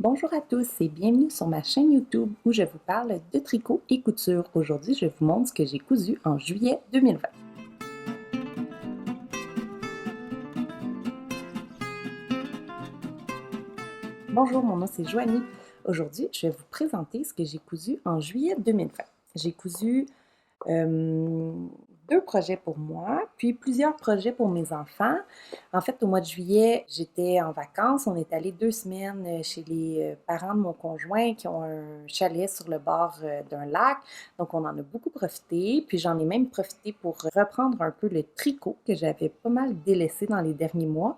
Bonjour à tous et bienvenue sur ma chaîne YouTube où je vous parle de tricot et couture. Aujourd'hui, je vous montre ce que j'ai cousu en juillet 2020. Bonjour, mon nom c'est Joanie. Aujourd'hui, je vais vous présenter ce que j'ai cousu en juillet 2020. J'ai cousu deux projets pour moi, puis plusieurs projets pour mes enfants. En fait, au mois de juillet, j'étais en vacances. On est allé 2 semaines chez les parents de mon conjoint qui ont un chalet sur le bord d'un lac. Donc, on en a beaucoup profité. Puis, j'en ai même profité pour reprendre un peu le tricot que j'avais pas mal délaissé dans les derniers mois.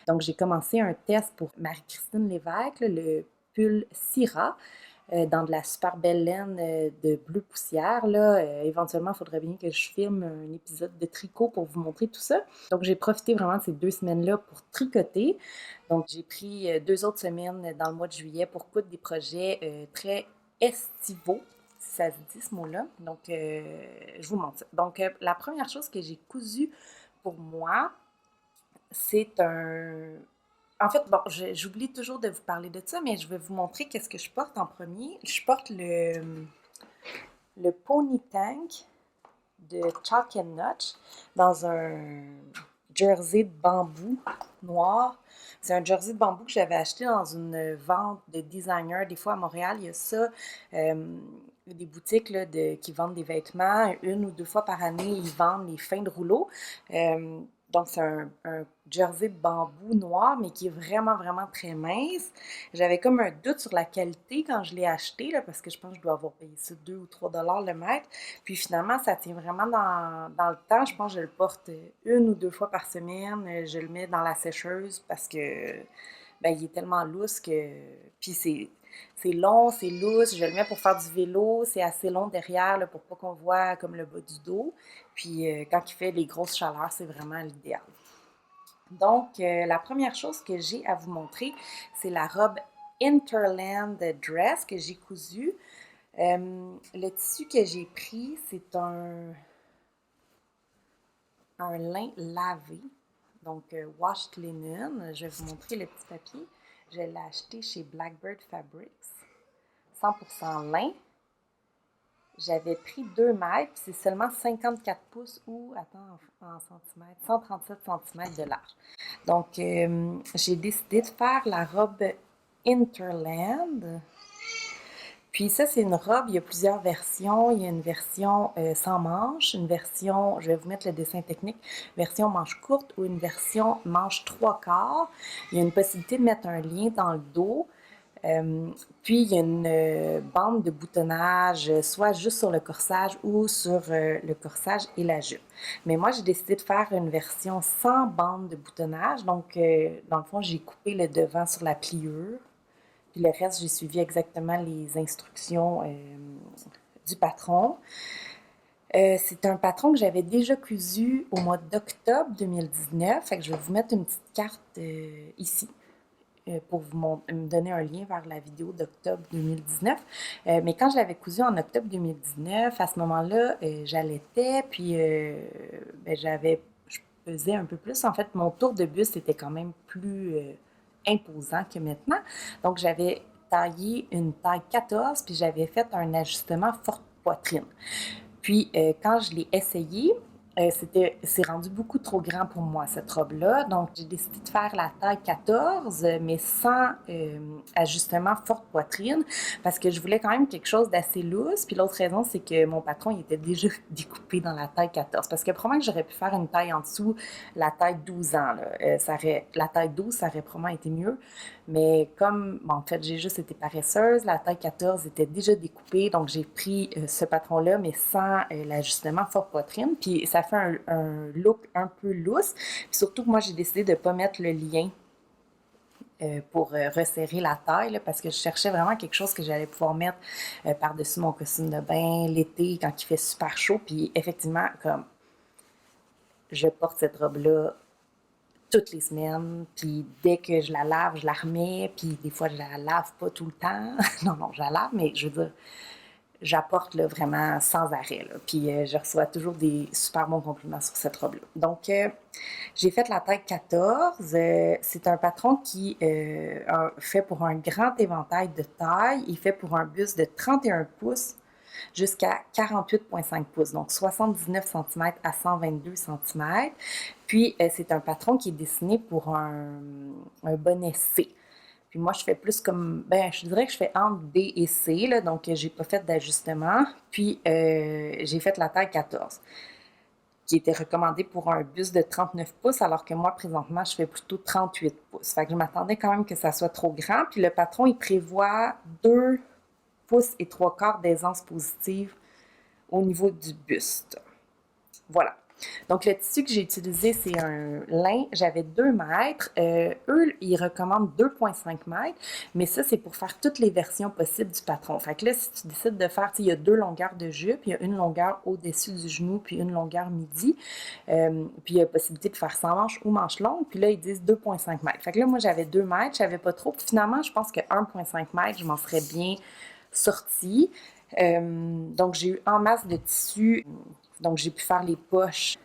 Donc, j'ai commencé un test pour Marie-Christine Lévesque, le pull Syrah dans de la super belle laine de bleu poussière. Là. Éventuellement, il faudrait bien que je filme un épisode de tricot pour vous montrer tout ça. Donc, j'ai profité vraiment de ces 2 semaines-là pour tricoter. Donc, j'ai pris 2 autres semaines dans le mois de juillet pour coudre des projets très estivaux, si ça se dit ce mot-là. Donc, je vous montre ça. Donc, la première chose que j'ai cousue pour moi, c'est un... En fait, bon, j'oublie toujours de vous parler de ça, mais je vais vous montrer qu'est-ce que je porte en premier. Je porte le Pony Tank de Chalk and Notch dans un jersey de bambou noir. C'est un jersey de bambou que j'avais acheté dans une vente de designer. Des fois à Montréal, il y a ça. Des boutiques là, qui vendent des vêtements. 1 ou 2 fois par année, ils vendent les fins de rouleau. Donc, c'est un jersey de bambou noir, mais qui est vraiment, vraiment très mince. J'avais comme un doute sur la qualité quand je l'ai acheté, là, parce que je pense que je dois avoir payé ça 2 ou 3 dollars le mètre. Puis finalement, ça tient vraiment dans le temps. Je pense que je le porte 1 ou 2 fois par semaine. Je le mets dans la sécheuse parce que ben, il est tellement lousse que... Puis c'est long, c'est lousse. Je le mets pour faire du vélo. C'est assez long derrière là, pour pas qu'on voit comme le bas du dos. Puis quand il fait les grosses chaleurs, c'est vraiment l'idéal. Donc, la première chose que j'ai à vous montrer, c'est la robe Interland Dress que j'ai cousue. Le tissu que j'ai pris, c'est un lin lavé, donc washed linen. Je vais vous montrer le petit papier. Je l'ai acheté chez Blackbird Fabrics, 100% lin. J'avais pris 2 mètres, c'est seulement 54 pouces ou, attends, en centimètres, 137 centimètres de large. Donc, j'ai décidé de faire la robe Interland. Puis ça, c'est une robe, il y a plusieurs versions. Il y a une version sans manche, une version, je vais vous mettre le dessin technique, version manche courte ou une version manche 3/4. Il y a une possibilité de mettre un lien dans le dos. Puis il y a une bande de boutonnage, soit juste sur le corsage ou sur le corsage et la jupe. Mais moi, j'ai décidé de faire une version sans bande de boutonnage. Donc, dans le fond, j'ai coupé le devant sur la pliure. Puis le reste, j'ai suivi exactement les instructions du patron. C'est un patron que j'avais déjà cousu au mois d'octobre 2019. Fait que je vais vous mettre une petite carte ici pour me donner un lien vers la vidéo d'octobre 2019. Mais quand je l'avais cousu en octobre 2019, à ce moment-là, j'allaitais, puis ben, je pesais un peu plus. En fait, mon tour de buste était quand même plus imposant que maintenant. Donc, j'avais taillé une taille 14, puis j'avais fait un ajustement forte poitrine. Puis, quand je l'ai essayé, c'est rendu beaucoup trop grand pour moi, cette robe-là. Donc, j'ai décidé de faire la taille 14, mais sans ajustement forte poitrine, parce que je voulais quand même quelque chose d'assez lousse. Puis l'autre raison, c'est que mon patron, il était déjà découpé dans la taille 14. Parce que probablement que j'aurais pu faire une taille en dessous, la taille 12 ans. Là. La taille 12, ça aurait probablement été mieux. Mais comme, bon, en fait, j'ai juste été paresseuse, la taille 14 était déjà découpée, donc j'ai pris ce patron-là, mais sans l'ajustement fort poitrine. Puis ça fait un look un peu lousse. Puis surtout que moi, j'ai décidé de ne pas mettre le lien pour resserrer la taille, là, parce que je cherchais vraiment quelque chose que j'allais pouvoir mettre par-dessus mon costume de bain l'été quand il fait super chaud. Puis effectivement, comme je porte cette robe-là toutes les semaines, puis dès que je la lave, je la remets, puis des fois je la lave pas tout le temps. Non, je la lave, mais je veux dire, j'apporte là, vraiment sans arrêt. Là. Puis je reçois toujours des super bons compliments sur cette robe-là. Donc, j'ai fait la taille 14. C'est un patron qui fait pour un grand éventail de taille. Il fait pour un buste de 31 pouces jusqu'à 48,5 pouces, donc 79 cm à 122 cm. Puis, c'est un patron qui est dessiné pour un bonnet C. Puis moi, je fais plus comme, ben, je dirais que je fais entre B et C, là, donc j'ai pas fait d'ajustement. Puis j'ai fait la taille 14, qui était recommandée pour un buste de 39 pouces, alors que moi, présentement, je fais plutôt 38 pouces. Fait que je m'attendais quand même que ça soit trop grand. Puis le patron, il prévoit 2 pouces et 3 quarts d'aisance positive au niveau du buste. Voilà. Donc, le tissu que j'ai utilisé, c'est un lin. J'avais 2 mètres. Eux, ils recommandent 2,5 mètres, mais ça, c'est pour faire toutes les versions possibles du patron. Fait que là, si tu décides de faire, il y a 2 longueurs de jupe, il y a une longueur au-dessus du genou, puis une longueur midi. Puis il y a possibilité de faire sans manche ou manche longue. Puis là, ils disent 2,5 mètres. Fait que là, moi, j'avais 2 mètres, je savais pas trop. Puis finalement, je pense que 1,5 mètres, je m'en serais bien sortie. Donc, j'ai eu en masse de tissu. Donc, j'ai pu faire les poches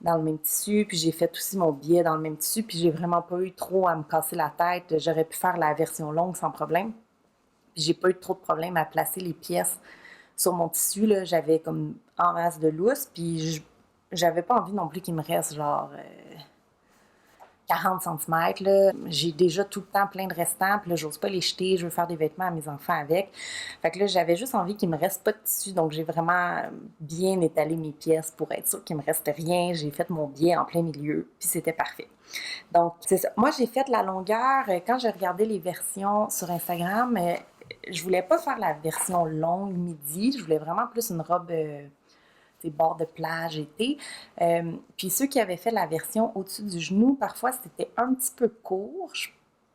dans le même tissu, puis j'ai fait aussi mon biais dans le même tissu, puis j'ai vraiment pas eu trop à me casser la tête. J'aurais pu faire la version longue sans problème. Puis j'ai pas eu trop de problème à placer les pièces sur mon tissu. Là. J'avais comme en masse de lousse, puis j'avais pas envie non plus qu'il me reste genre 40 cm. Là. J'ai déjà tout le temps plein de restants, puis là, j'ose pas les jeter, je veux faire des vêtements à mes enfants avec. Fait que là, j'avais juste envie qu'il me reste pas de tissu, donc j'ai vraiment bien étalé mes pièces pour être sûre qu'il me reste rien. J'ai fait mon biais en plein milieu, puis c'était parfait. Donc, c'est ça. Moi, j'ai fait la longueur, quand j'ai regardé les versions sur Instagram, je voulais pas faire la version longue midi, je voulais vraiment plus une robe bord de plage, été. Puis ceux qui avaient fait la version au-dessus du genou, parfois c'était un petit peu court.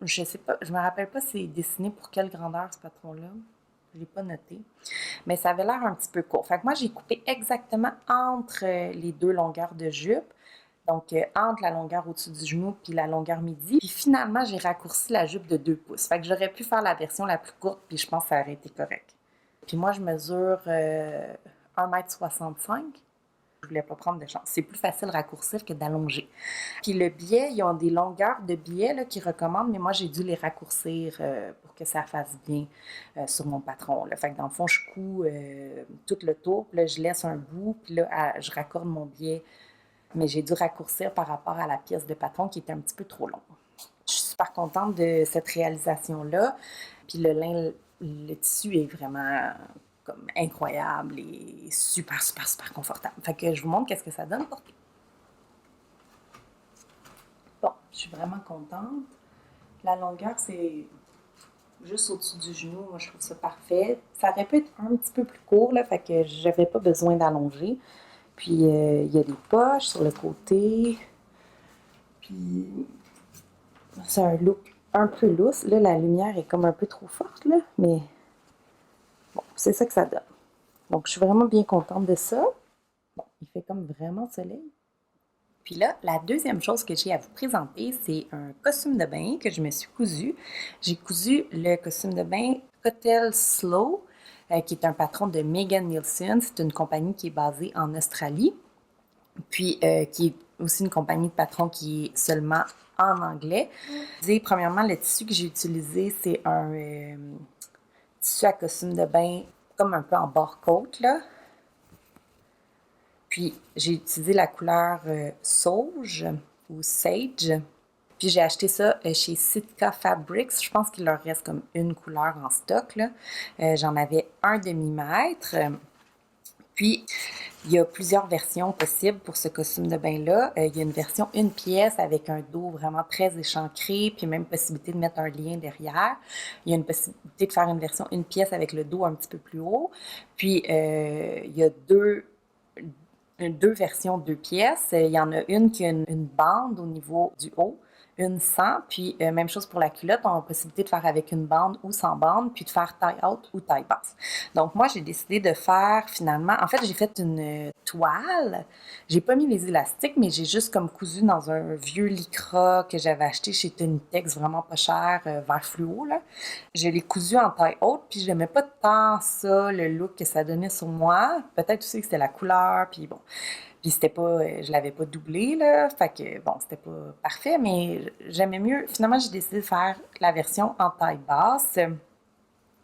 Je sais pas, je me rappelle pas c'est dessiné pour quelle grandeur ce patron-là. Je l'ai pas noté. Mais ça avait l'air un petit peu court. Fait que moi, j'ai coupé exactement entre les 2 longueurs de jupe. Donc, entre la longueur au-dessus du genou puis la longueur midi. Puis finalement, j'ai raccourci la jupe de 2 pouces. Fait que j'aurais pu faire la version la plus courte, puis je pense que ça aurait été correct. Puis moi, je mesure 1,65 m. Je voulais pas prendre de chance. C'est plus facile raccourcir que d'allonger. Puis le biais, ils ont des longueurs de biais là, qu'ils recommandent, mais moi, j'ai dû les raccourcir pour que ça fasse bien sur mon patron. Là. Fait que dans le fond, je couds tout le tour, puis là, je laisse un bout, puis là, je raccorde mon biais. Mais j'ai dû raccourcir par rapport à la pièce de patron qui était un petit peu trop longue. Je suis super contente de cette réalisation-là. Puis le lin, le tissu est vraiment comme incroyable et super, super, super confortable. Fait que je vous montre qu'est-ce que ça donne porter. Bon, je suis vraiment contente. La longueur, c'est juste au-dessus du genou. Moi, je trouve ça parfait. Ça aurait pu être un petit peu plus court, là, fait que j'avais pas besoin d'allonger. Puis, il y a des poches sur le côté. Puis, c'est un look un peu lousse. Là, la lumière est comme un peu trop forte, là, mais bon, c'est ça que ça donne. Donc, je suis vraiment bien contente de ça. Bon, il fait comme vraiment soleil. Puis là, la deuxième chose que j'ai à vous présenter, c'est un costume de bain que je me suis cousu. J'ai cousu le costume de bain Hotel Slow, qui est un patron de Megan Nielsen. C'est une compagnie qui est basée en Australie, puis qui est aussi une compagnie de patrons qui est seulement en anglais. Premièrement, le tissu que j'ai utilisé, c'est un tissu à costume de bain comme un peu en bord-côte, là. Puis, j'ai utilisé la couleur sauge ou sage. Puis, j'ai acheté ça chez Sitka Fabrics. Je pense qu'il leur reste comme une couleur en stock, là. J'en avais un demi-mètre. Puis, il y a plusieurs versions possibles pour ce costume de bain-là. Il y a une version une pièce avec un dos vraiment très échancré, puis même possibilité de mettre un lien derrière. Il y a une possibilité de faire une version une pièce avec le dos un petit peu plus haut. Puis, il y a deux versions, 2 pièces. Il y en a une qui a une bande au niveau du haut, une sans. Puis même chose pour la culotte, on a la possibilité de faire avec une bande ou sans bande, puis de faire taille haute ou taille basse. Donc moi, j'ai décidé de faire finalement, en fait, j'ai fait une toile. J'ai pas mis les élastiques, mais j'ai juste comme cousu dans un vieux lycra que j'avais acheté chez Tenitex, vraiment pas cher, vert fluo, là. Je l'ai cousu en taille haute, puis j'aimais pas tant ça, le look que ça donnait sur moi. Peut-être aussi que c'était la couleur, puis bon. Puis c'était pas, je l'avais pas doublé, là. Fait que, bon, c'était pas parfait, mais j'aimais mieux. Finalement, j'ai décidé de faire la version en taille basse.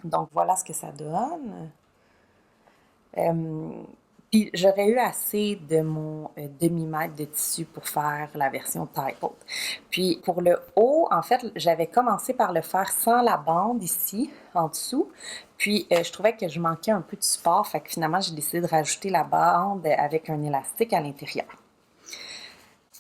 Donc, voilà ce que ça donne. Puis j'aurais eu assez de mon demi-mètre de tissu pour faire la version taille haute. Puis pour le haut, en fait, j'avais commencé par le faire sans la bande ici, en dessous. Puis je trouvais que je manquais un peu de support, fait que finalement, j'ai décidé de rajouter la bande avec un élastique à l'intérieur.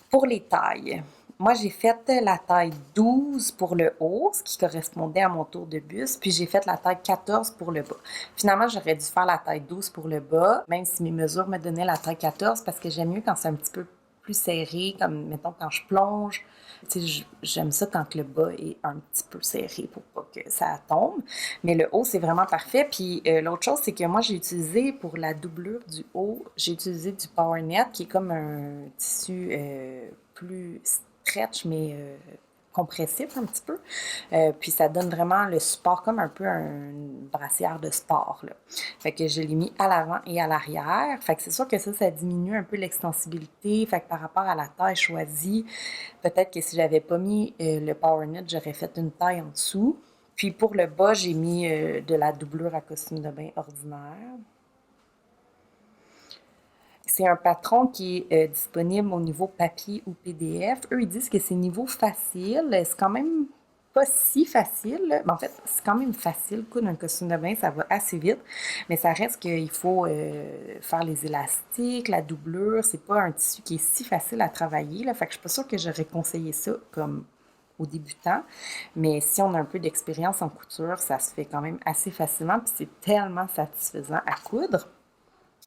Pour les tailles, moi j'ai fait la taille 12 pour le haut, ce qui correspondait à mon tour de buste, puis j'ai fait la taille 14 pour le bas. Finalement, j'aurais dû faire la taille 12 pour le bas, même si mes mesures me donnaient la taille 14, parce que j'aime mieux quand c'est un petit peu plus serré, comme mettons quand je plonge. Tu sais, j'aime ça quand le bas est un petit peu serré pour pas que ça tombe. Mais le haut, c'est vraiment parfait. Puis l'autre chose, c'est que moi, j'ai utilisé pour la doublure du haut, j'ai utilisé du PowerNet, qui est comme un tissu plus stretch, mais compressif un petit peu. Puis ça donne vraiment le support comme un peu une brassière de sport, là. Fait que je l'ai mis à l'avant et à l'arrière. Fait que c'est sûr que ça diminue un peu l'extensibilité. Fait que par rapport à la taille choisie, peut-être que si j'avais pas mis le PowerKnit, j'aurais fait une taille en dessous. Puis pour le bas, j'ai mis de la doublure à costume de bain ordinaire. C'est un patron qui est disponible au niveau papier ou PDF. Eux, ils disent que c'est niveau facile. C'est quand même pas si facile. Mais en fait, c'est quand même facile. Coudre un costume de bain, ça va assez vite. Mais ça reste qu'il faut faire les élastiques, la doublure. C'est pas un tissu qui est si facile à travailler, là. Fait que je suis pas sûre que j'aurais conseillé ça comme aux débutants. Mais si on a un peu d'expérience en couture, ça se fait quand même assez facilement. Puis c'est tellement satisfaisant à coudre.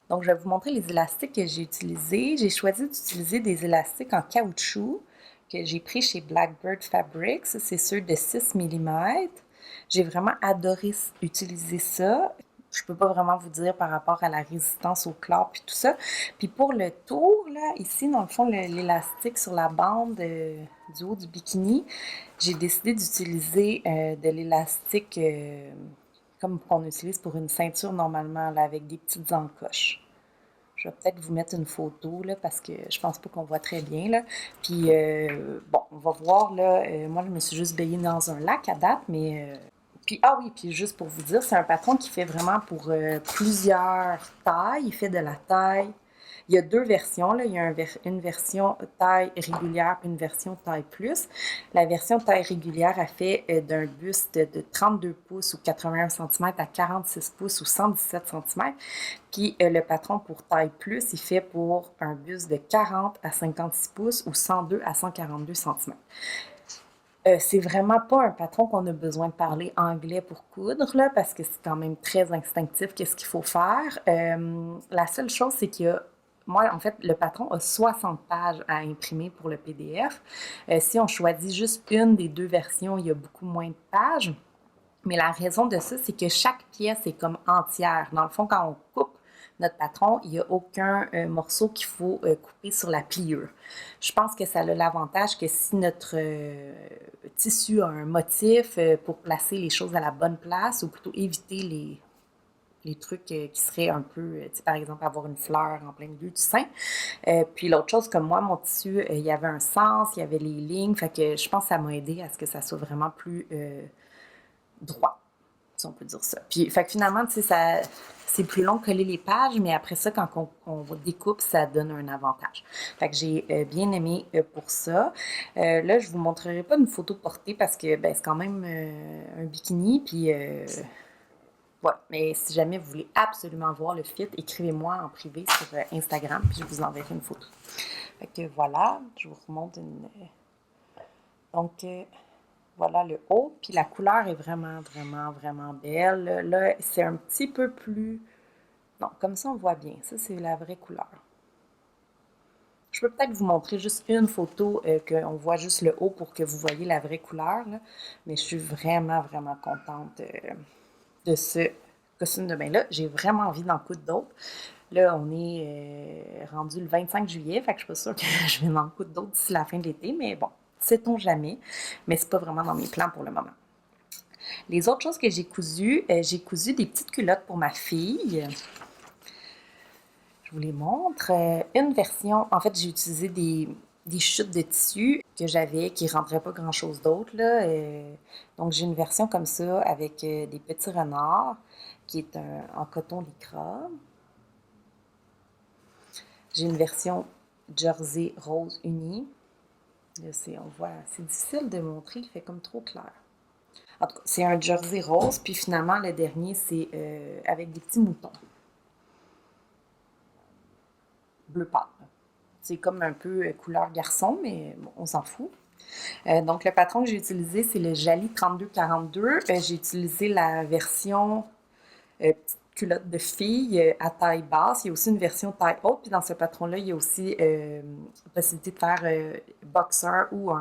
Donc, je vais vous montrer les élastiques que j'ai utilisés. J'ai choisi d'utiliser des élastiques en caoutchouc que j'ai pris chez Blackbird Fabrics. C'est ceux de 6 mm. J'ai vraiment adoré utiliser ça. Je peux pas vraiment vous dire par rapport à la résistance au chlore puis tout ça. Puis pour le tour, là, ici, dans le fond, l'élastique sur la bande du haut du bikini, j'ai décidé d'utiliser de l'élastique comme qu'on utilise pour une ceinture normalement, là, avec des petites encoches. Je vais peut-être vous mettre une photo, là, parce que je pense pas qu'on voit très bien, là. Puis, bon, on va voir, là, moi, je me suis juste baignée dans un lac à date, mais... Puis, ah oui, puis juste pour vous dire, c'est un patron qui fait vraiment pour plusieurs tailles. Il fait de la taille. Il y a deux versions, là. Il y a une version taille régulière et une version taille plus. La version taille régulière a fait d'un buste de 32 pouces ou 81 cm à 46 pouces ou 117 cm. Puis le patron pour taille plus, il fait pour un buste de 40 à 56 pouces ou 102 à 142 cm. C'est vraiment pas un patron qu'on a besoin de parler anglais pour coudre, là, parce que c'est quand même très instinctif qu'est-ce qu'il faut faire. La seule chose, c'est qu'il y a moi, en fait, le patron a 60 pages à imprimer pour le PDF. Si on choisit juste une des deux versions, il y a beaucoup moins de pages. Mais la raison de ça, c'est que chaque pièce est comme entière. Dans le fond, quand on coupe notre patron, il n'y a aucun morceau qu'il faut couper sur la pliure. Je pense que ça a l'avantage que si notre tissu a un motif pour placer les choses à la bonne place, ou plutôt éviter les trucs qui seraient un peu, par exemple, avoir une fleur en plein milieu du sein. Puis l'autre chose, comme moi, mon tissu, il y avait un sens, il y avait les lignes, fait que je pense que ça m'a aidé à ce que ça soit vraiment plus droit, si on peut dire ça. Puis, fait que finalement, tu sais, c'est plus long de coller les pages, mais après ça, quand on découpe, ça donne un avantage. Fait que j'ai bien aimé pour ça. Là, je vous montrerai pas une photo portée parce que ben, c'est quand même un bikini, puis voilà. Mais si jamais vous voulez absolument voir le fit, écrivez-moi en privé sur Instagram, puis je vous enverrai une photo. Fait que voilà, je vous remonte une... Donc... voilà le haut, puis la couleur est vraiment, vraiment, vraiment belle. Là, c'est un petit peu plus... Non, comme ça, on voit bien. Ça, c'est la vraie couleur. Je peux peut-être vous montrer juste une photo qu'on voit juste le haut pour que vous voyez la vraie couleur, là. Mais je suis vraiment, vraiment contente de ce costume de bain-là. J'ai vraiment envie d'en coudre d'autres. Là, on est rendu le 25 juillet, fait que je suis pas sûre que je vais en coudre d'autres d'ici la fin de l'été, mais bon, sait-on jamais. Mais c'est pas vraiment dans mes plans pour le moment. Les autres choses que j'ai cousues des petites culottes pour ma fille. Je vous les montre. Une version, en fait, j'ai utilisé des chutes de tissu que j'avais qui ne rentraient pas grand-chose d'autre, là. Donc, j'ai une version comme ça avec des petits renards qui est en coton lycra. J'ai une version jersey rose uni. Là, on voit, c'est difficile de montrer, il fait comme trop clair. En tout cas, c'est un jersey rose, puis finalement, le dernier, c'est avec des petits moutons. Bleu pâle. C'est comme un peu couleur garçon, mais bon, on s'en fout. Donc, le patron que j'ai utilisé, c'est le Jali 3242. J'ai utilisé la version petite culotte de fille à taille basse. Il y a aussi une version taille haute. Puis dans ce patron-là, il y a aussi la possibilité de faire boxer ou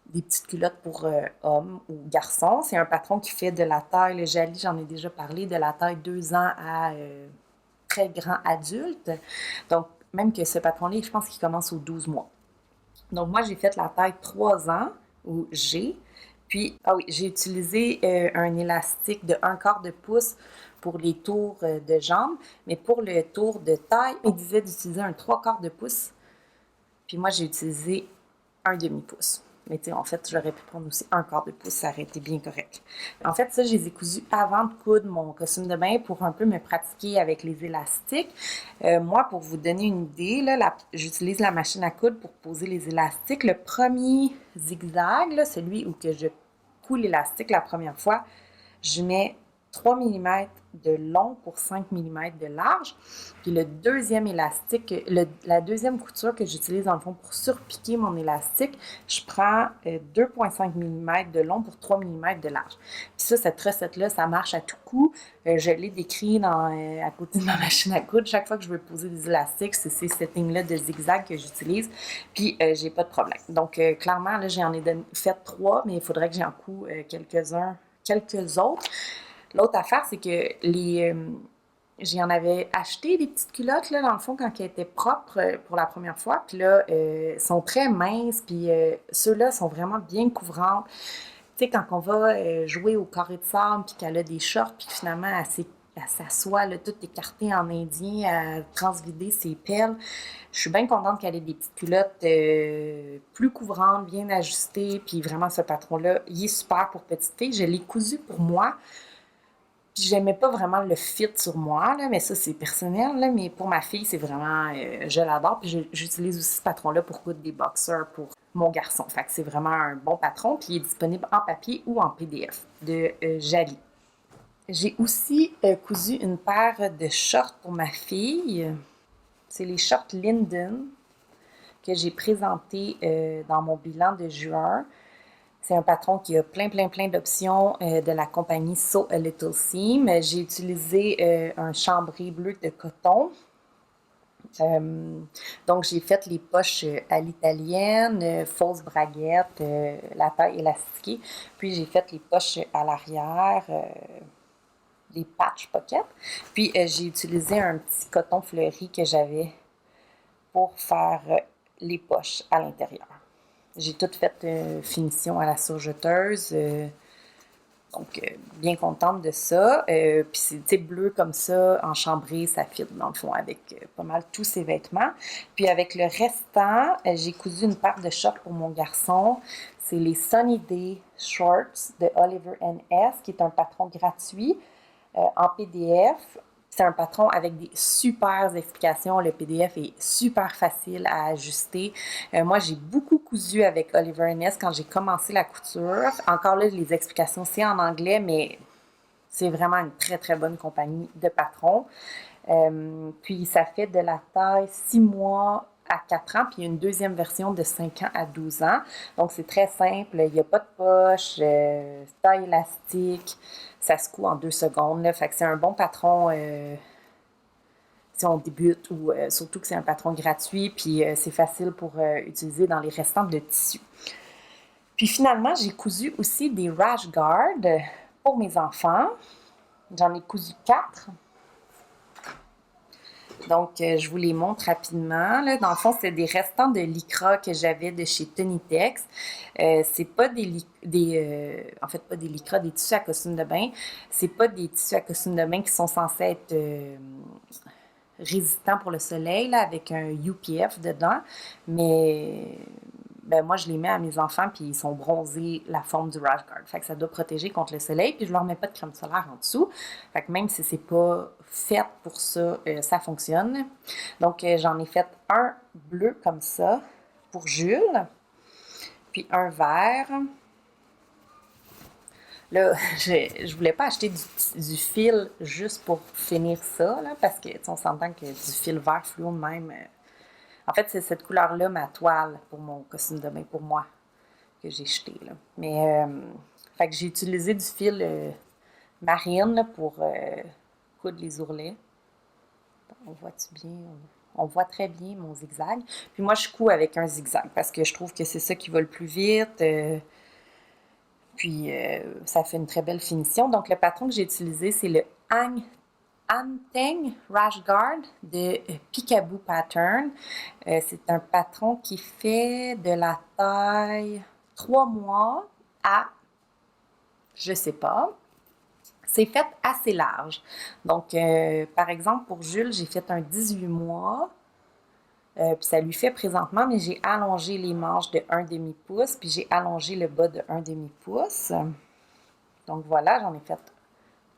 des petites culottes pour hommes ou garçons. C'est un patron qui fait de la taille, le Jali, j'en ai déjà parlé, de la taille 2 ans à très grand adulte. Donc, même que ce patron-là, je pense qu'il commence aux 12 mois. Donc, moi, j'ai fait la taille 3 ans, ou G. Puis, ah oui, j'ai utilisé un élastique de 1/4 de pouce pour les tours de jambes. Mais pour le tour de taille, il disait d'utiliser un 3/4 de pouce. Puis moi, j'ai utilisé un demi-pouce. Mais tu sais, en fait, j'aurais pu prendre aussi 1/4 de pouce, ça aurait été bien correct. En fait, ça, je les ai cousus avant de coudre mon costume de bain pour un peu me pratiquer avec les élastiques. Moi, pour vous donner une idée, là, j'utilise la machine à coudre pour poser les élastiques. Le premier zigzag, là, celui où que je couds l'élastique la première fois, je mets 3 mm de long pour 5 mm de large. Puis le deuxième élastique, la deuxième couture que j'utilise dans le fond pour surpiquer mon élastique, je prends 2,5 mm de long pour 3 mm de large. Puis ça, cette recette-là, ça marche à tout coup. Je l'ai décrit à côté de ma machine à coudre. Chaque fois que je veux poser des élastiques, c'est ces settings-là de zigzag que j'utilise. Puis j'ai pas de problème. Donc clairement, là, j'en ai fait 3, mais il faudrait que j'en couds quelques autres. L'autre affaire, c'est que j'en avais acheté des petites culottes, là, dans le fond, quand elles étaient propres pour la première fois. Puis là, sont très minces, puis ceux-là sont vraiment bien couvrantes. Tu sais, quand on va jouer au carré de sable, puis qu'elle a des shorts, puis finalement, elle s'assoit, là, toute écartée en indien, à transvider ses pelles. Je suis bien contente qu'elle ait des petites culottes plus couvrantes, bien ajustées, puis vraiment, ce patron-là, il est super pour petite fille. Je l'ai cousu pour moi. Puis j'aimais pas vraiment le fit sur moi, là, mais ça, c'est personnel, là, mais pour ma fille, c'est vraiment... je l'adore, puis j'utilise aussi ce patron-là pour coudre des boxers pour mon garçon. Fait que c'est vraiment un bon patron, puis il est disponible en papier ou en PDF de Jali. J'ai aussi cousu une paire de shorts pour ma fille. C'est les shorts Linden que j'ai présentés dans mon bilan de juin. C'est un patron qui a plein d'options de la compagnie Sew a Little Seam. J'ai utilisé un chambré bleu de coton. Donc, j'ai fait les poches à l'italienne, fausse braguette, la taille élastiquée. Puis, j'ai fait les poches à l'arrière, les patch pocket. Puis, j'ai utilisé un petit coton fleuri que j'avais pour faire les poches à l'intérieur. J'ai tout fait finition à la surjeteuse. Donc, bien contente de ça. Puis c'est bleu comme ça, en chambré, ça fit dans le fond avec pas mal tous ses vêtements. Puis avec le restant, j'ai cousu une paire de shorts pour mon garçon. C'est les Sunny Day Shorts de Oliver & S, qui est un patron gratuit en PDF. C'est un patron avec des super explications. Le PDF est super facile à ajuster. Moi, j'ai beaucoup cousu avec Oliver & S quand j'ai commencé la couture. Encore là, les explications, c'est en anglais, mais c'est vraiment une très bonne compagnie de patrons. Puis, ça fait de la taille 6 mois à 4 ans, puis il y a une deuxième version de 5 ans à 12 ans. Donc, c'est très simple. Il n'y a pas de poche, taille élastique. Ça se coud en 2 secondes. Là. Fait que c'est un bon patron. on débute ou surtout que c'est un patron gratuit, puis c'est facile pour utiliser dans les restants de tissu. Puis finalement, j'ai cousu aussi des rash guards pour mes enfants. J'en ai cousu 4. Donc, je vous les montre rapidement. Là. Dans le fond, c'est des restants de lycra que j'avais de chez Tenitex. C'est pas en fait, pas des lycra, des tissus à costume de bain. C'est pas des tissus à costume de bain qui sont censés être résistants pour le soleil, là, avec un UPF dedans. Mais ben, moi, je les mets à mes enfants, puis ils sont bronzés la forme du rash guard. Fait que ça doit protéger contre le soleil, puis je leur mets pas de crème solaire en dessous. Fait que même si c'est pas fait pour ça, ça fonctionne. Donc, j'en ai fait un bleu comme ça pour Jules, puis un vert. Là, je voulais pas acheter du fil juste pour finir ça, là, parce que on s'entend que du fil vert fluo de même. En fait, c'est cette couleur-là, ma toile pour mon costume de bain, pour moi, que j'ai jeté. Là. Mais, fait que j'ai utilisé du fil marine là, pour coudre les ourlets. On voit-tu bien? On voit très bien mon zigzag. Puis moi, je couds avec un zigzag parce que je trouve que c'est ça qui va le plus vite. Puis ça fait une très belle finition. Donc, le patron que j'ai utilisé, c'est le Anteng Rash Guard de Peekaboo Pattern. C'est un patron qui fait de la taille 3 mois à, je sais pas, c'est fait assez large. Donc, par exemple, pour Jules, j'ai fait un 18 mois. Puis ça lui fait présentement, mais j'ai allongé les manches de 1,5 pouce, puis j'ai allongé le bas de 1,5 pouce. Donc voilà, j'en ai fait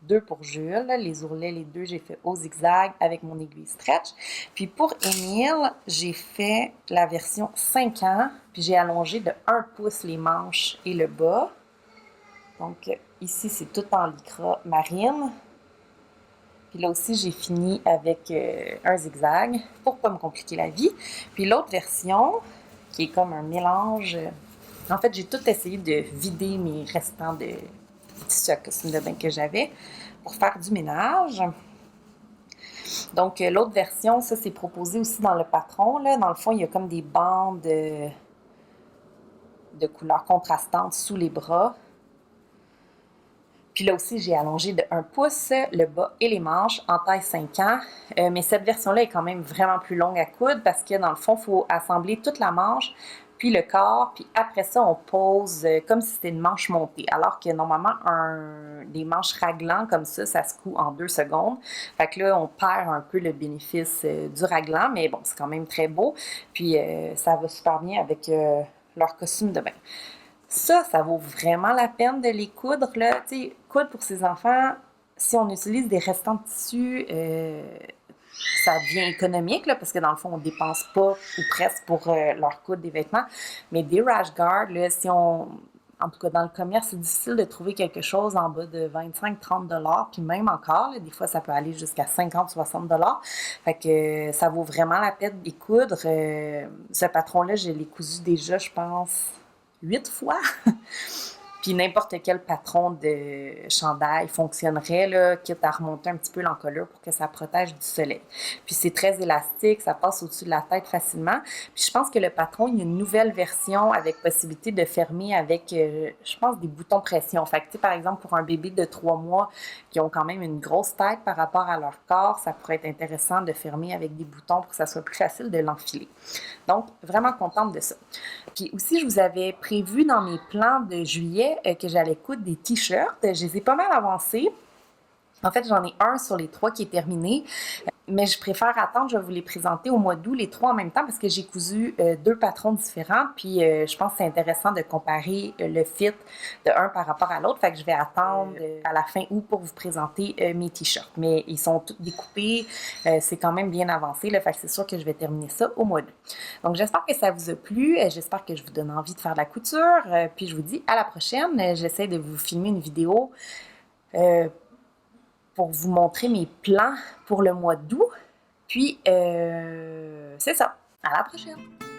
2 pour Jules. Les ourlets, les 2, j'ai fait au zigzag avec mon aiguille stretch. Puis pour Émile, j'ai fait la version 5 ans, puis j'ai allongé de 1 pouce les manches et le bas. Donc ici, c'est tout en lycra marine. Puis là aussi, j'ai fini avec un zigzag pour pas me compliquer la vie. Puis l'autre version, qui est comme un mélange... En fait, j'ai tout essayé de vider mes restants de tissu à costume de bain que j'avais pour faire du ménage. Donc, l'autre version, ça, c'est proposé aussi dans le patron. Là. Dans le fond, il y a comme des bandes de couleurs contrastantes sous les bras. Puis là aussi, j'ai allongé de 1 pouce le bas et les manches en taille 5 ans. Mais cette version-là est quand même vraiment plus longue à coudre parce que dans le fond, il faut assembler toute la manche, puis le corps, puis après ça, on pose comme si c'était une manche montée. Alors que normalement, des manches raglants comme ça se coud en 2 secondes. Fait que là, on perd un peu le bénéfice du raglant, mais bon, c'est quand même très beau. Puis ça va super bien avec leur costume de bain. Ça vaut vraiment la peine de les coudre. Là. T'sais, coudre pour ses enfants, si on utilise des restants de tissu, ça devient économique, là, parce que dans le fond, on ne dépense pas ou presque pour leur coudre des vêtements. Mais des rash guards, là, si on... En tout cas, dans le commerce, c'est difficile de trouver quelque chose en bas de 25-30 $, puis même encore, là, des fois, ça peut aller jusqu'à 50-60 $. Fait que ça vaut vraiment la peine de les coudre. Ce patron-là, je l'ai cousu déjà, je pense, 8 fois. Puis n'importe quel patron de chandail fonctionnerait, là, quitte à remonter un petit peu l'encolure pour que ça protège du soleil. Puis c'est très élastique, ça passe au-dessus de la tête facilement. Puis je pense que le patron, il y a une nouvelle version avec possibilité de fermer avec, je pense, des boutons pression. Fait que, tu sais, par exemple, pour un bébé de 3 mois qui ont quand même une grosse tête par rapport à leur corps, ça pourrait être intéressant de fermer avec des boutons pour que ça soit plus facile de l'enfiler. Donc, vraiment contente de ça. Puis aussi, je vous avais prévu dans mes plans de juillet que j'allais coudre des t-shirts. Je les ai pas mal avancés. En fait, j'en ai un sur les 3 qui est terminé, mais je préfère attendre, je vais vous les présenter au mois d'août, les 3 en même temps, parce que j'ai cousu 2 patrons différents, puis je pense que c'est intéressant de comparer le fit de un par rapport à l'autre, fait que je vais attendre à la fin août pour vous présenter mes t-shirts. Mais ils sont tous découpés, c'est quand même bien avancé, là, fait que c'est sûr que je vais terminer ça au mois d'août. Donc j'espère que ça vous a plu, j'espère que je vous donne envie de faire de la couture, puis je vous dis à la prochaine. J'essaie de vous filmer une vidéo pour vous montrer mes plans pour le mois d'août. Puis, c'est ça. À la prochaine!